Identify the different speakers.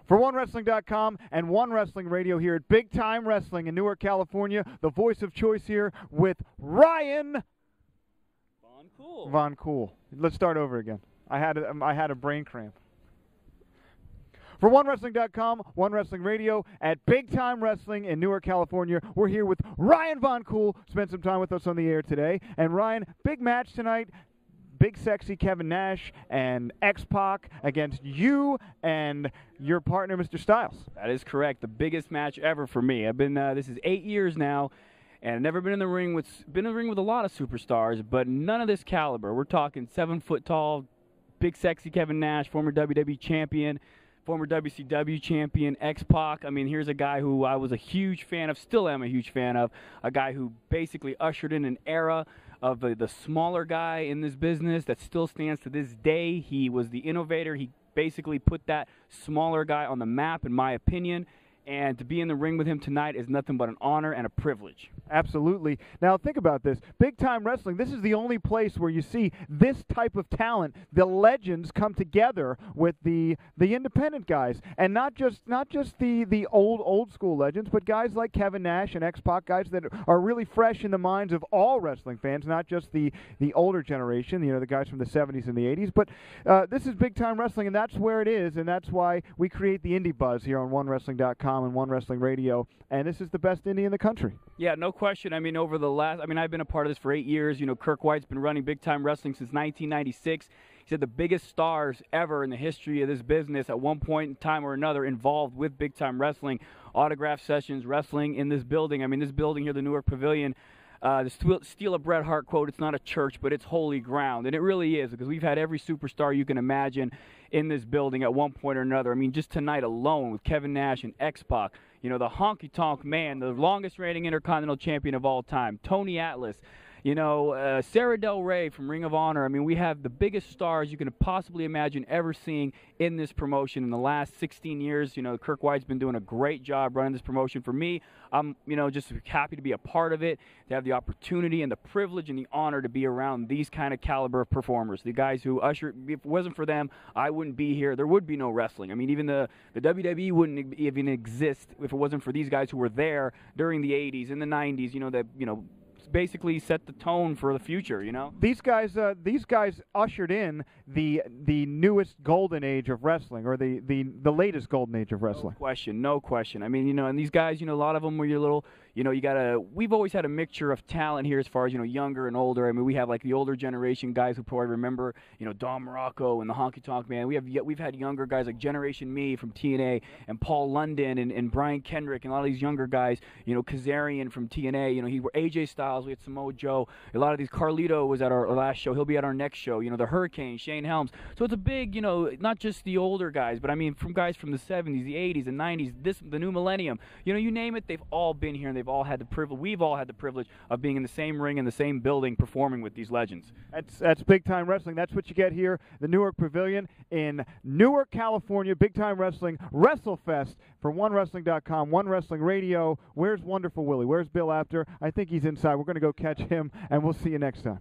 Speaker 1: For OneWrestling.com and One Wrestling Radio here at Big Time Wrestling in Newark, California, the voice of choice here with Ryan Von Cool. Let's start over again. I had a brain cramp. For OneWrestling.com, One Wrestling Radio at Big Time Wrestling in Newark, California, we're here with Ryan Von Cool. Spent some time with us on the air today. And Ryan, big match tonight. Big sexy Kevin Nash and Xpac against you and your partner, Mr. Styles.
Speaker 2: That is correct. The biggest match ever for me. I've been this is 8 years now, and I've never been in the ring with a lot of superstars, but none of this caliber. We're talking 7 foot tall, big sexy Kevin Nash, former WWE champion, former WCW champion, Xpac. I mean, here's a guy who I was a huge fan of, still am a huge fan of, a guy who basically ushered in an era of the smaller guy in this business that still stands to this day. He was the innovator. He basically put that smaller guy on the map, in my opinion. And to be in the ring with him tonight is nothing but an honor and a privilege.
Speaker 1: Absolutely. Now, think about this. Big Time Wrestling, this is the only place where you see this type of talent. The legends come together with the independent guys. And not just the old school legends, but guys like Kevin Nash and X-Pac, guys that are really fresh in the minds of all wrestling fans, not just the older generation, the guys from the 70s and the 80s. But this is Big Time Wrestling, and that's where it is, and that's why we create the indie buzz here on OneWrestling.com and One Wrestling Radio, and this is the best indie in the country.
Speaker 2: Yeah, no question. I mean, I've been a part of this for 8 years. Kirk White's been running Big Time Wrestling since 1996. He said the biggest stars ever in the history of this business at one point in time or another involved with Big Time Wrestling, autograph sessions, wrestling in this building. I mean, this building here, the Newark Pavilion, to steal a Bret Hart quote, it's not a church, but it's holy ground. And it really is, because we've had every superstar you can imagine in this building at one point or another. I mean, just tonight alone with Kevin Nash and X-Pac, the honky-tonk man, the longest reigning Intercontinental Champion of all time, Tony Atlas, Sarah Del Rey from Ring of Honor. I mean, we have the biggest stars you can possibly imagine ever seeing in this promotion in the last 16 years. Kirk White's been doing a great job running this promotion. For me, I'm, just happy to be a part of it, to have the opportunity and the privilege and the honor to be around these kind of caliber of performers. The guys who if it wasn't for them, I wouldn't be here. There would be no wrestling. I mean, even the WWE wouldn't even exist if it wasn't for these guys who were there during the 80s and the 90s, basically set the tone for the future.
Speaker 1: These guys ushered in the newest golden age of wrestling, or the latest golden age of wrestling.
Speaker 2: No question. I mean, and these guys, a lot of them were your little, we've always had a mixture of talent here as far as, younger and older. I mean, we have like the older generation guys who probably remember, Don Morocco and the Honky Tonk Man. We've had younger guys like Generation Me from TNA and Paul London and Brian Kendrick and a lot of these younger guys, Kazarian from TNA, he were AJ Styles. We had Samoa Joe. A lot of these. Carlito was at our last show. He'll be at our next show. The Hurricane, Shane Helms. So it's a big, not just the older guys, but I mean from guys from the 70s, the 80s, and 90s, the new millennium. You name it, they've all been here, and they've all had the privilege. We've all had the privilege of being in the same ring, in the same building, performing with these legends.
Speaker 1: That's Big Time Wrestling. That's what you get here, the Newark Pavilion in Newark, California. Big Time Wrestling, Wrestlefest for OneWrestling.com, One Wrestling Radio. Where's Wonderful Willie? Where's Bill Apter? I think he's inside. We're going to go catch him, and we'll see you next time.